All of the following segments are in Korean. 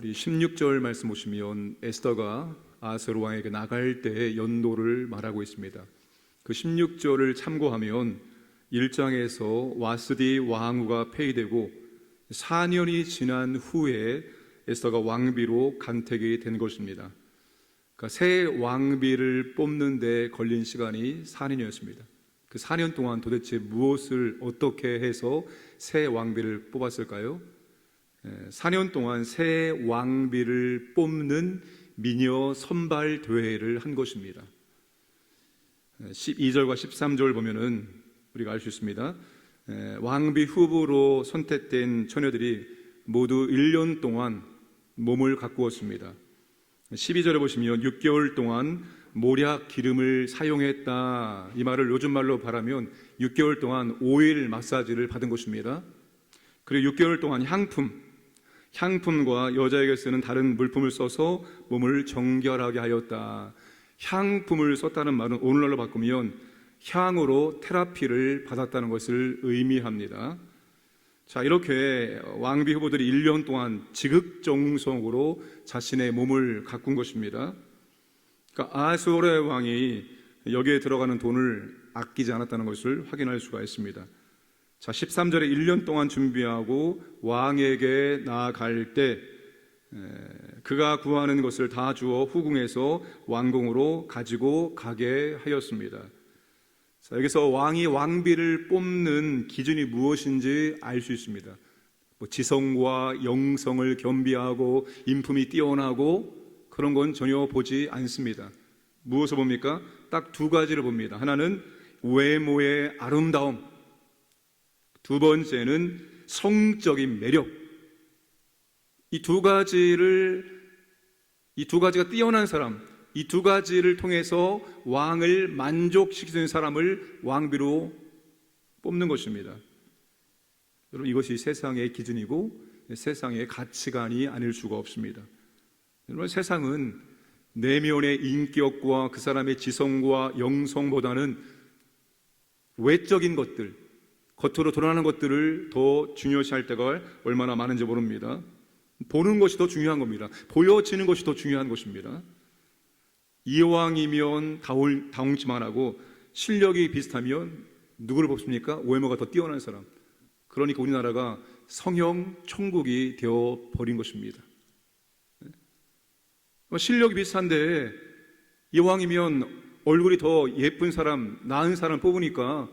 우리 16절 말씀 보시면 에스더가 아하스웨로 왕에게 나갈 때의 연도를 말하고 있습니다. 그 16절을 참고하면 1장에서 와스디 왕후가 폐위되고 4년이 지난 후에 에스더가 왕비로 간택이 된 것입니다. 그러니까 새 왕비를 뽑는 데 걸린 시간이 4년이었습니다. 그 4년 동안 도대체 무엇을 어떻게 해서 새 왕비를 뽑았을까요? 4년 동안 새 왕비를 뽑는 미녀 선발 대회를 한 것입니다. 12절과 13절 보면은 우리가 알 수 있습니다. 왕비 후보로 선택된 처녀들이 모두 1년 동안 몸을 가꾸었습니다. 12절에 보시면 6개월 동안 모략 기름을 사용했다. 이 말을 요즘 말로 말하면 6개월 동안 오일 마사지를 받은 것입니다. 그리고 6개월 동안 향품과 여자에게 쓰는 다른 물품을 써서 몸을 정결하게 하였다. 향품을 썼다는 말은 오늘날로 바꾸면 향으로 테라피를 받았다는 것을 의미합니다. 자, 이렇게 왕비 후보들이 1년 동안 지극정성으로 자신의 몸을 가꾼 것입니다. 그러니까 아하스웨로 왕이 여기에 들어가는 돈을 아끼지 않았다는 것을 확인할 수가 있습니다. 자, 13절에 1년 동안 준비하고 왕에게 나아갈 때 그가 구하는 것을 다 주어 후궁에서 왕궁으로 가지고 가게 하였습니다. 자, 여기서 왕이 왕비를 뽑는 기준이 무엇인지 알 수 있습니다. 지성과 영성을 겸비하고 인품이 뛰어나고 그런 건 전혀 보지 않습니다. 무엇을 봅니까? 딱 두 가지를 봅니다. 하나는 외모의 아름다움, 두 번째는 성적인 매력. 이 두 가지가 뛰어난 사람, 이 두 가지를 통해서 왕을 만족시키는 사람을 왕비로 뽑는 것입니다. 여러분, 이것이 세상의 기준이고 세상의 가치관이 아닐 수가 없습니다. 여러분, 세상은 내면의 인격과 그 사람의 지성과 영성보다는 외적인 것들, 겉으로 드러나는 것들을 더 중요시할 때가 얼마나 많은지 모릅니다. 보는 것이 더 중요한 겁니다. 보여지는 것이 더 중요한 것입니다. 이왕이면 다홍치만 하고 실력이 비슷하면 누구를 뽑습니까? 외모가 더 뛰어난 사람. 그러니까 우리나라가 성형 천국이 되어버린 것입니다. 실력이 비슷한데 이왕이면 얼굴이 더 예쁜 사람, 나은 사람 뽑으니까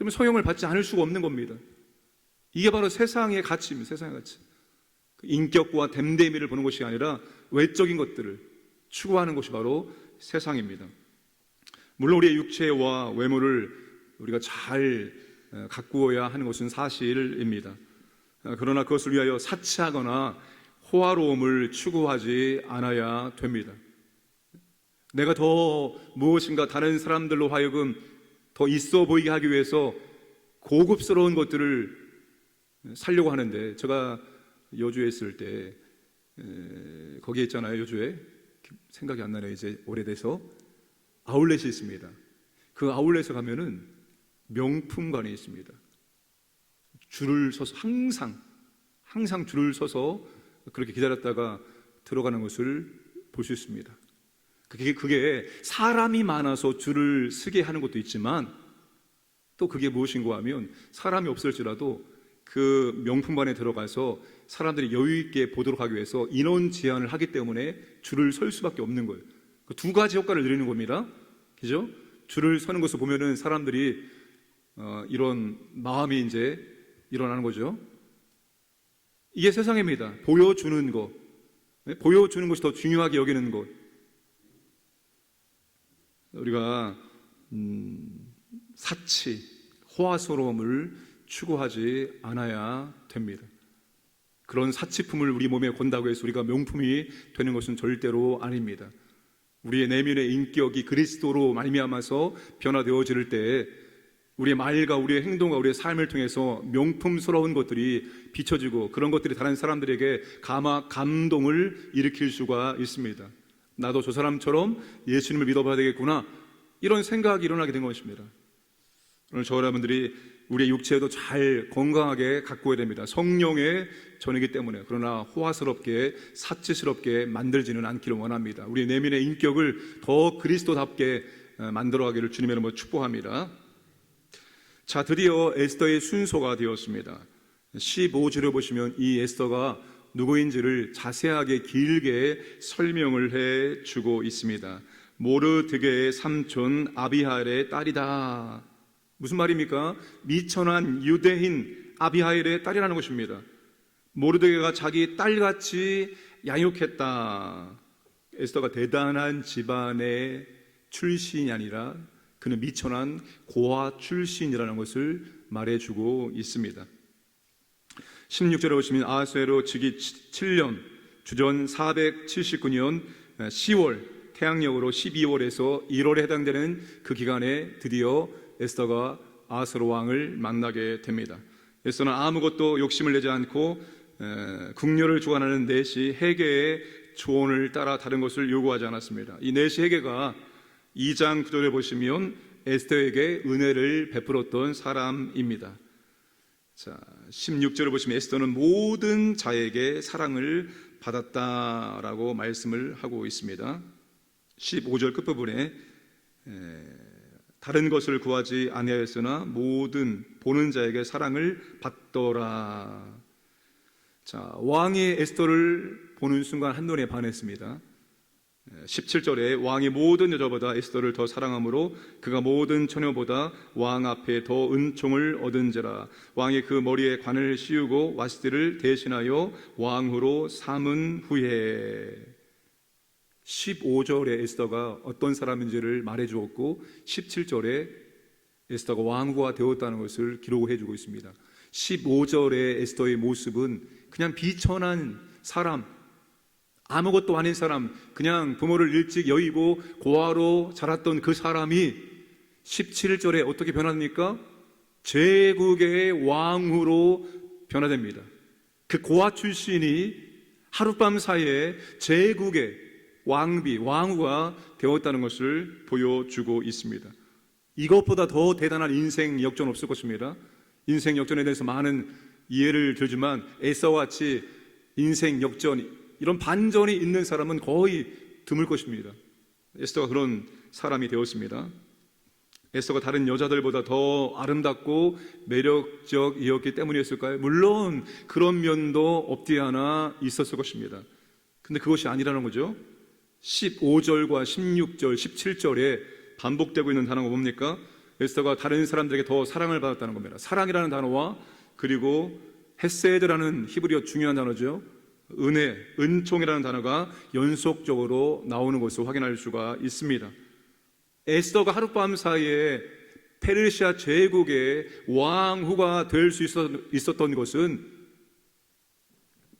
성형을 받지 않을 수가 없는 겁니다. 이게 바로 세상의 가치입니다. 세상의 가치. 인격과 됨됨이를 보는 것이 아니라 외적인 것들을 추구하는 것이 바로 세상입니다. 물론 우리의 육체와 외모를 우리가 잘 가꾸어야 하는 것은 사실입니다. 그러나 그것을 위하여 사치하거나 호화로움을 추구하지 않아야 됩니다. 내가 더 무엇인가 다른 사람들로 하여금 더 있어 보이게 하기 위해서 고급스러운 것들을 살려고 하는데, 제가 여주에 있을 때 거기에 있잖아요. 여주에 생각이 안 나네요. 이제 오래돼서 아울렛이 있습니다. 그 아울렛에 가면은 명품관이 있습니다. 줄을 서서 항상 줄을 서서 그렇게 기다렸다가 들어가는 것을 볼 수 있습니다. 그게 사람이 많아서 줄을 서게 하는 것도 있지만 또 그게 무엇인가 하면 사람이 없을지라도 그 명품관에 들어가서 사람들이 여유 있게 보도록 하기 위해서 인원 제한을 하기 때문에 줄을 설 수밖에 없는 거예요. 그 두 가지 효과를 누리는 겁니다. 그죠? 줄을 서는 것을 보면은 사람들이 이런 마음이 이제 일어나는 거죠. 이게 세상입니다. 보여주는 것, 보여주는 것이 더 중요하게 여기는 것. 우리가 사치, 호화스러움을 추구하지 않아야 됩니다. 그런 사치품을 우리 몸에 건다고 해서 우리가 명품이 되는 것은 절대로 아닙니다. 우리의 내면의 인격이 그리스도로 말미암아서 변화되어질 때 우리의 말과 우리의 행동과 우리의 삶을 통해서 명품스러운 것들이 비춰지고 그런 것들이 다른 사람들에게 감동을 일으킬 수가 있습니다. 나도 저 사람처럼 예수님을 믿어봐야 되겠구나, 이런 생각이 일어나게 된 것입니다. 오늘 저와 여러분들이 우리의 육체도 잘 건강하게 가꾸어야 됩니다. 성령의 전이기 때문에. 그러나 호화스럽게 사치스럽게 만들지는 않기를 원합니다. 우리 내면의 인격을 더 그리스도답게 만들어가기를 주님의 이름으로 축복합니다. 자, 드디어 에스더의 순서가 되었습니다. 15절에 보시면 이 에스더가 누구인지를 자세하게 길게 설명을 해주고 있습니다. 모르드게의 삼촌 아비하일의 딸이다. 무슨 말입니까? 미천한 유대인 아비하일의 딸이라는 것입니다. 모르드게가 자기 딸같이 양육했다. 에스더가 대단한 집안의 출신이 아니라 그는 미천한 고아 출신이라는 것을 말해주고 있습니다. 16절에 보시면 아하수에로 즉위 7년 주전 479년 10월 태양력으로 12월에서 1월에 해당되는 그 기간에 드디어 에스더가 아하수에로 왕을 만나게 됩니다. 에스더는 아무것도 욕심을 내지 않고 궁녀를 주관하는 넷이 헤게의 조언을 따라 다른 것을 요구하지 않았습니다. 이 넷이 헤게가 2장 9절에 보시면 에스더에게 은혜를 베풀었던 사람입니다. 자, 16절을 보시면 에스더는 모든 자에게 사랑을 받았다라고 말씀을 하고 있습니다. 15절 끝부분에 다른 것을 구하지 아니하였으나 모든 보는 자에게 사랑을 받더라. 자, 왕이 에스더를 보는 순간 한눈에 반했습니다. 17절에 왕이 모든 여자보다 에스더를 더 사랑하므로 그가 모든 처녀보다 왕 앞에 더 은총을 얻은지라. 왕이 그 머리에 관을 씌우고 와스티를 대신하여 왕후로 삼은 후에 15절에 에스더가 어떤 사람인지를 말해주었고 17절에 에스더가 왕후가 되었다는 것을 기록해 주고 있습니다. 15절에 에스더의 모습은 그냥 비천한 사람, 아무것도 아닌 사람, 그냥 부모를 일찍 여의고 고아로 자랐던 그 사람이 17절에 어떻게 변합니까? 제국의 왕후로 변화됩니다. 그 고아 출신이 하룻밤 사이에 제국의 왕비, 왕후가 되었다는 것을 보여주고 있습니다. 이것보다 더 대단한 인생 역전 없을 것입니다. 인생 역전에 대해서 많은 이해를 들지만 에서와 같이 인생 역전, 이런 반전이 있는 사람은 거의 드물 것입니다. 에스더가 그런 사람이 되었습니다. 에스더가 다른 여자들보다 더 아름답고 매력적이었기 때문이었을까요? 물론 그런 면도 없지 않아 있었을 것입니다. 근데 그것이 아니라는 거죠. 15절과 16절, 17절에 반복되고 있는 단어가 뭡니까? 에스더가 다른 사람들에게 더 사랑을 받았다는 겁니다. 사랑이라는 단어와 그리고 헤세드라는 히브리어 중요한 단어죠. 은혜, 은총이라는 단어가 연속적으로 나오는 것을 확인할 수가 있습니다. 에스더가 하룻밤 사이에 페르시아 제국의 왕후가 될 수 있었던 것은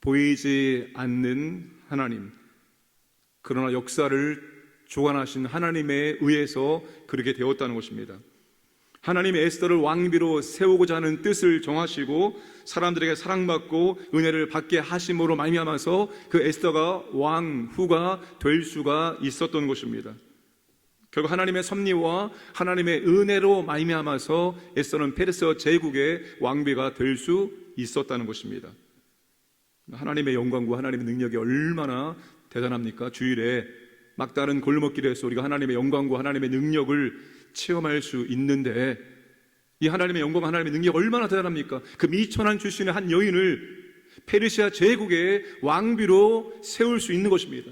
보이지 않는 하나님, 그러나 역사를 주관하신 하나님에 의해서 그렇게 되었다는 것입니다. 하나님이 에스더를 왕비로 세우고자 하는 뜻을 정하시고 사람들에게 사랑받고 은혜를 받게 하심으로 말미암아서 그 에스더가 왕후가 될 수가 있었던 것입니다. 결국 하나님의 섭리와 하나님의 은혜로 말미암아서 에스더는 페르시아 제국의 왕비가 될 수 있었다는 것입니다. 하나님의 영광과 하나님의 능력이 얼마나 대단합니까? 주일에 막다른 골목길에서 우리가 하나님의 영광과 하나님의 능력을 체험할 수 있는데, 이 하나님의 영광과 하나님의 능력이 얼마나 대단합니까? 그 미천한 출신의 한 여인을 페르시아 제국의 왕비로 세울 수 있는 것입니다.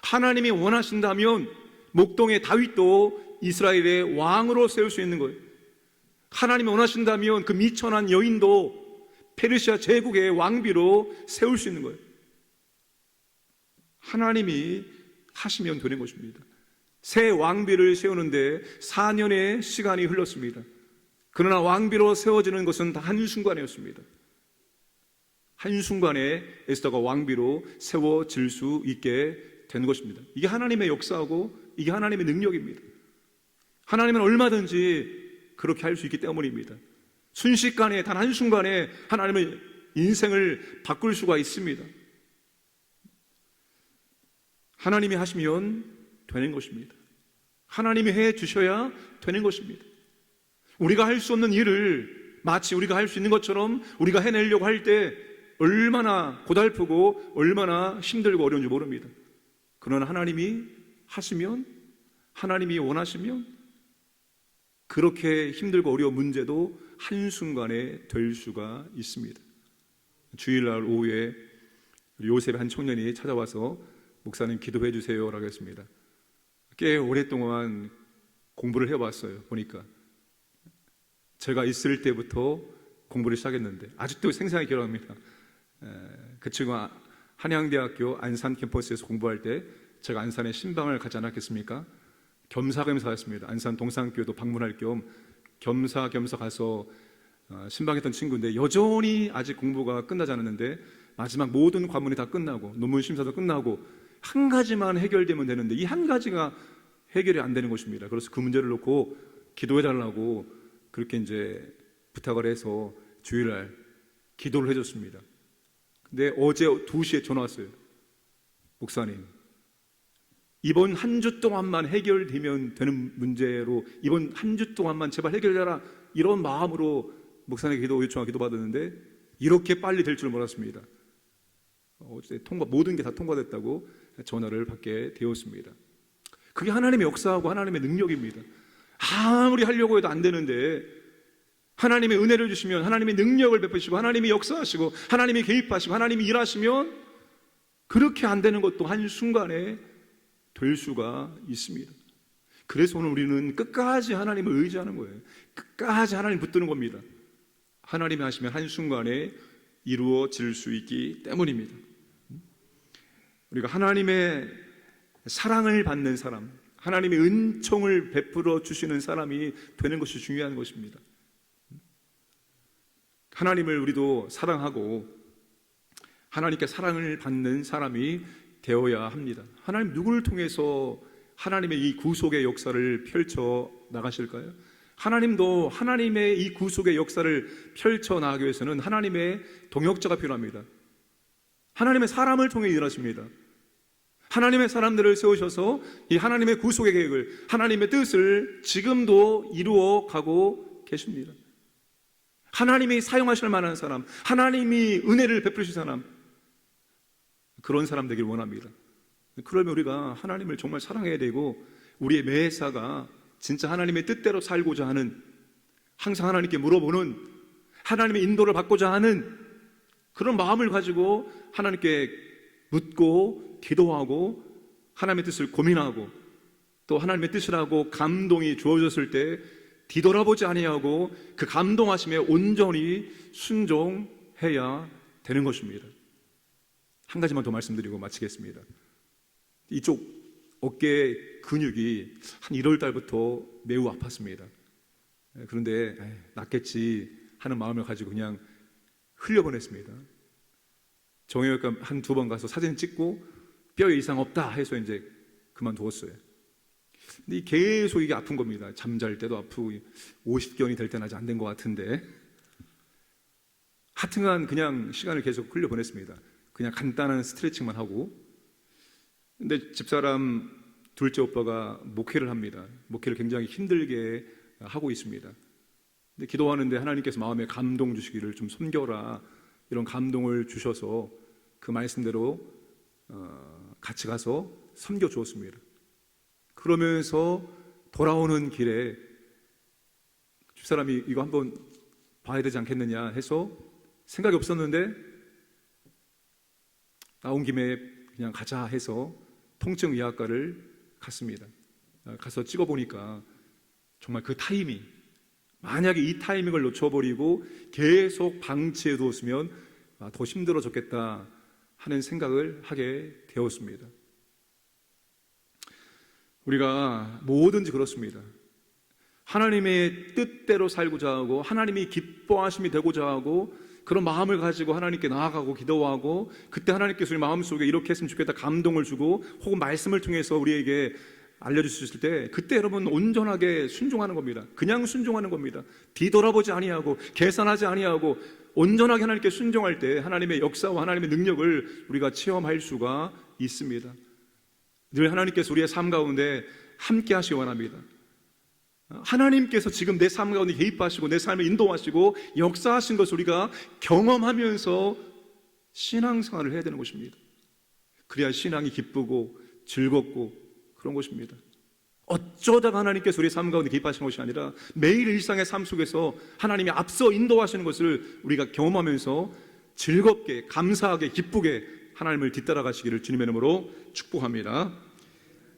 하나님이 원하신다면 목동의 다윗도 이스라엘의 왕으로 세울 수 있는 거예요. 하나님이 원하신다면 그 미천한 여인도 페르시아 제국의 왕비로 세울 수 있는 거예요. 하나님이 하시면 되는 것입니다. 새 왕비를 세우는데 4년의 시간이 흘렀습니다. 그러나 왕비로 세워지는 것은 다 한순간이었습니다. 한순간에 에스더가 왕비로 세워질 수 있게 된 것입니다. 이게 하나님의 역사하고 이게 하나님의 능력입니다. 하나님은 얼마든지 그렇게 할 수 있기 때문입니다. 순식간에, 단 한순간에 하나님은 인생을 바꿀 수가 있습니다. 하나님이 하시면 되는 것입니다. 하나님이 해 주셔야 되는 것입니다. 우리가 할 수 없는 일을 마치 우리가 할 수 있는 것처럼 우리가 해내려고 할 때 얼마나 고달프고 얼마나 힘들고 어려운지 모릅니다. 그러나 하나님이 하시면, 하나님이 원하시면 그렇게 힘들고 어려운 문제도 한순간에 될 수가 있습니다. 주일날 오후에 요셉의 한 청년이 찾아와서 목사님 기도해 주세요 라고 했습니다. 꽤 오랫동안 공부를 해왔어요. 보니까 제가 있을 때부터 공부를 시작했는데 아직도 생생하게 기억합니다. 그 친구가 한양대학교 안산 캠퍼스에서 공부할 때 제가 안산에 신방을 가지 않았겠습니까? 겸사겸사 했습니다. 안산 동산교회도 방문할 겸 겸사겸사 가서 신방했던 친구인데 여전히 아직 공부가 끝나지 않았는데 마지막 모든 과문이 다 끝나고 논문 심사도 끝나고 한 가지만 해결되면 되는데 이 한 가지가 해결이 안 되는 것입니다. 그래서 그 문제를 놓고 기도해 달라고 그렇게 이제 부탁을 해서 주일날 기도를 해줬습니다. 근데 어제 2시에 전화 왔어요. 목사님, 이번 한 주 동안만 해결되면 되는 문제로 이번 한 주 동안만 제발 해결해라, 이런 마음으로 목사님의 기도 요청을 기도받았는데 이렇게 빨리 될 줄 몰랐습니다. 어제 모든 게 다 통과됐다고 전화를 받게 되었습니다. 그게 하나님의 역사하고 하나님의 능력입니다. 아무리 하려고 해도 안 되는데 하나님의 은혜를 주시면, 하나님의 능력을 베푸시고, 하나님이 역사하시고, 하나님이 개입하시고, 하나님이 일하시면 그렇게 안 되는 것도 한순간에 될 수가 있습니다. 그래서 오늘 우리는 끝까지 하나님을 의지하는 거예요. 끝까지 하나님 붙드는 겁니다. 하나님이 하시면 한순간에 이루어질 수 있기 때문입니다. 우리가 하나님의 사랑을 받는 사람, 하나님의 은총을 베풀어 주시는 사람이 되는 것이 중요한 것입니다. 하나님을 우리도 사랑하고 하나님께 사랑을 받는 사람이 되어야 합니다. 하나님 누구를 통해서 하나님의 이 구속의 역사를 펼쳐 나가실까요? 하나님도 하나님의 이 구속의 역사를 펼쳐 나가기 위해서는 하나님의 동역자가 필요합니다. 하나님의 사람을 통해 일하십니다. 하나님의 사람들을 세우셔서 이 하나님의 구속의 계획을, 하나님의 뜻을 지금도 이루어 가고 계십니다. 하나님이 사용하실 만한 사람, 하나님이 은혜를 베푸실 사람, 그런 사람 되길 원합니다. 그러면 우리가 하나님을 정말 사랑해야 되고 우리의 매사가 진짜 하나님의 뜻대로 살고자 하는, 항상 하나님께 물어보는, 하나님의 인도를 받고자 하는 그런 마음을 가지고 하나님께 묻고 기도하고 하나님의 뜻을 고민하고 또 하나님의 뜻이라고 감동이 주어졌을 때 뒤돌아보지 아니하고 그 감동하심에 온전히 순종해야 되는 것입니다. 한 가지만 더 말씀드리고 마치겠습니다. 이쪽 어깨 근육이 한 1월 달부터 매우 아팠습니다. 그런데 낫겠지 하는 마음을 가지고 그냥 흘려보냈습니다. 정형외과 한 2번 가서 사진 찍고 뼈에 이상 없다 해서 이제 그만두었어요. 근데 계속 이게 아픈 겁니다. 잠잘 때도 아프고 50견이 될 때는 아직 안 된 것 같은데 하여튼간 그냥 시간을 계속 흘려보냈습니다. 그냥 간단한 스트레칭만 하고. 근데 집사람 둘째 오빠가 목회를 합니다. 목회를 굉장히 힘들게 하고 있습니다. 근데 기도하는데 하나님께서 마음에 감동 주시기를 좀 섬겨라, 이런 감동을 주셔서 그 말씀대로 같이 가서 섬겨 주었습니다. 그러면서 돌아오는 길에 집사람이 이거 한번 봐야 되지 않겠느냐 해서 생각이 없었는데 나온 김에 그냥 가자 해서 통증의학과를 갔습니다. 가서 찍어보니까 정말 그 타이밍, 만약에 이 타이밍을 놓쳐버리고 계속 방치해 두었으면 더 힘들어졌겠다 하는 생각을 하게 되었습니다. 우리가 뭐든지 그렇습니다. 하나님의 뜻대로 살고자 하고 하나님이 기뻐하심이 되고자 하고 그런 마음을 가지고 하나님께 나아가고 기도하고 그때 하나님께서 우리 마음속에 이렇게 했으면 좋겠다 감동을 주고 혹은 말씀을 통해서 우리에게 알려주실 때 그때 여러분 온전하게 순종하는 겁니다. 그냥 순종하는 겁니다. 뒤돌아보지 아니하고 계산하지 아니하고 온전하게 하나님께 순종할 때 하나님의 역사와 하나님의 능력을 우리가 체험할 수가 있습니다. 늘 하나님께서 우리의 삶 가운데 함께 하시기 원합니다. 하나님께서 지금 내 삶 가운데 개입하시고 내 삶을 인도하시고 역사하신 것을 우리가 경험하면서 신앙생활을 해야 되는 것입니다. 그래야 신앙이 기쁘고 즐겁고 그런 것입니다. 어쩌다가 하나님께서 우리 삶 가운데 개입하시는 것이 아니라 매일 일상의 삶 속에서 하나님이 앞서 인도하시는 것을 우리가 경험하면서 즐겁게, 감사하게, 기쁘게 하나님을 뒤따라가시기를 주님의 이름으로 축복합니다.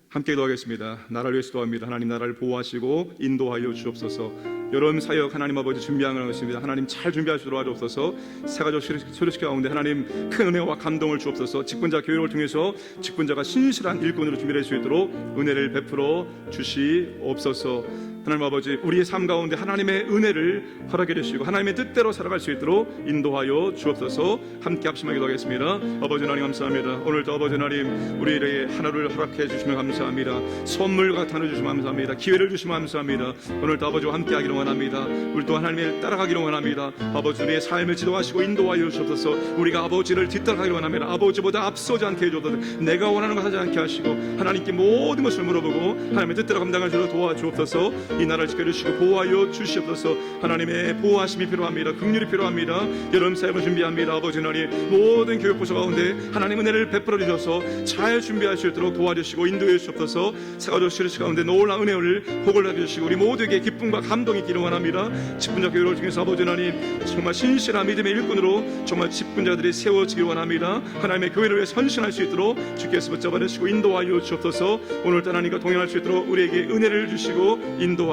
함께 기도하겠습니다. 나라를 위해서 기도합니다. 하나님, 나라를 보호하시고 인도하여 주옵소서. 여러분 사역 하나님 아버지 준비하는 것입니다. 하나님 잘 준비하시도록 하옵소서. 세 가지 소리시켜 가운데 하나님 큰 은혜와 감동을 주옵소서. 직분자 교회를 통해서 직분자가 신실한 일꾼으로 준비될 수 있도록 은혜를 베풀어 주시옵소서. 하나님 아버지, 우리의 삶 가운데 하나님의 은혜를 허락해 주시고 하나님의 뜻대로 살아갈 수 있도록 인도하여 주옵소서. 함께 합심하게 기도하겠습니다. 아버지 하나님 감사합니다. 오늘도 아버지 하나님 우리에게 하루를 허락해 주시면 감사합니다. 선물과 나눠 주시면 감사합니다. 기회를 주시면 감사합니다. 오늘도 아버지와 함께 하기를 원합니다. 우리도 하나님을 따라가기를 원합니다. 아버지, 우리의 삶을 지도하시고 인도하여 주옵소서. 우리가 아버지를 뒤따라가기를 원합니다. 아버지보다 앞서지 않게 해주옵소서. 내가 원하는 것 하지 않게 하시고 하나님께 모든 것을 물어보고 하나님의 뜻대로 감당하시도록 도와주옵소서. 이 나라를 지켜주시고 보호하여 주시옵소서. 하나님의 보호하심이 필요합니다. 긍휼이 필요합니다. 여름 사역을 준비합니다. 아버지 하나님, 모든 교육부서 가운데 하나님 은혜를 베풀어 주셔서 잘 준비할 수 있도록 도와주시고 인도해 주시옵소서. 세가족 시리즈 가운데 놀라운 은혜를 복을 내주시고 우리 모두에게 기쁨과 감동이 있기를 원합니다. 직분자 교회를 통해서 아버지 하나님 정말 신실한 믿음의 일꾼으로 정말 직분자들이 세워지기를 원합니다. 하나님의 교회를 위해 선신할 수 있도록 주께서 붙잡아 주시고 인도하여 주옵소서. 오늘 하나님과 동행할 수 있도록 우리에게 은혜를 주시고 인도하여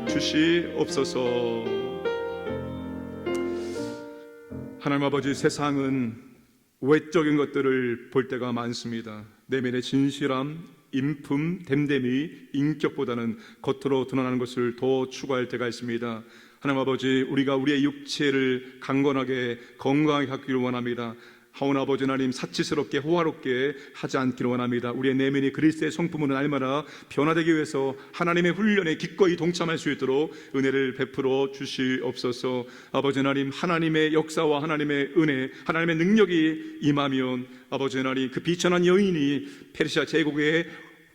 주시옵소서. 하나님 아버지, 세상은 외적인 것들을 볼 때가 많습니다. 내면의 진실함, 인품, 됨됨이, 인격보다는 겉으로 드러나는 것을 더 추구할 때가 있습니다. 하나님 아버지, 우리가 우리의 육체를 강건하게 건강하게 갖기를 원합니다. 하오나 아버지 하나님, 사치스럽게 호화롭게 하지 않기를 원합니다. 우리의 내면이 그리스도의 성품으로 날마다 변화되기 위해서 하나님의 훈련에 기꺼이 동참할 수 있도록 은혜를 베풀어 주시옵소서. 아버지 하나님, 하나님의 역사와 하나님의 은혜, 하나님의 능력이 임하면 아버지 하나님, 그 비천한 여인이 페르시아 제국의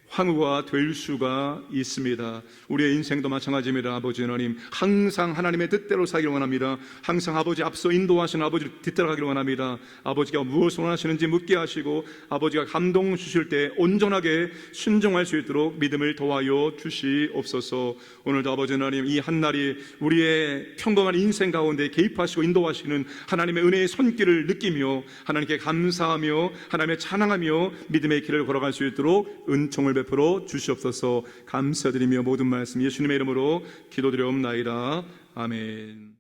황후가 될 수가 있습니다. 우리의 인생도 마찬가지입니다. 아버지 하나님, 항상 하나님의 뜻대로 살기를 원합니다. 항상 아버지 앞서 인도하시는 아버지를 뒤따라가기를 원합니다. 아버지가 무엇을 원하시는지 묻게 하시고 아버지가 감동 주실 때 온전하게 순종할 수 있도록 믿음을 더하여 주시옵소서. 오늘도 아버지 하나님, 이 한날이 우리의 평범한 인생 가운데 개입하시고 인도하시는 하나님의 은혜의 손길을 느끼며 하나님께 감사하며 하나님의 찬양하며 믿음의 길을 걸어갈 수 있도록 은총을 베풀어 주시옵소서. 감사드리며 모든 말씀 예수님의 이름으로 기도드려옵나이다. 아멘.